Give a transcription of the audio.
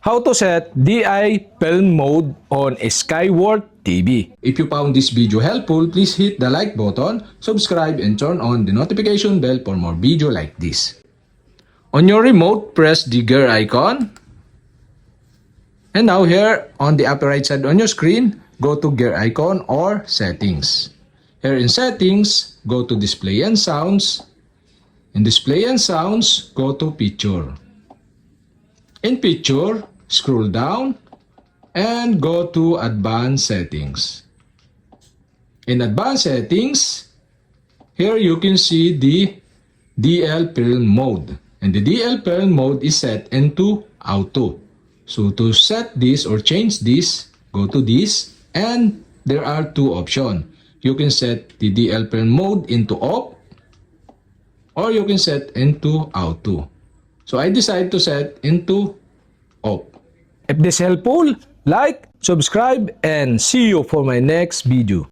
How to set DI film mode on SKYWORTH TV. If you found this video helpful, please hit the like button, subscribe, and turn on the notification bell for more video like this. On your remote, press the gear icon. And now here on the upper right side on your screen, go to gear icon or settings. Here in settings, go to display and sounds. In display and sounds, go to picture. In picture, scroll down and go to advanced settings. In advanced settings, here you can see the DL film mode. And the DL film mode is set into auto. So to set this or change this, go to this, and there are two options. You can set the DL film mode into off, or you can set into auto. So I decide to set into off. If this helpful, like, subscribe, and see you for my next video.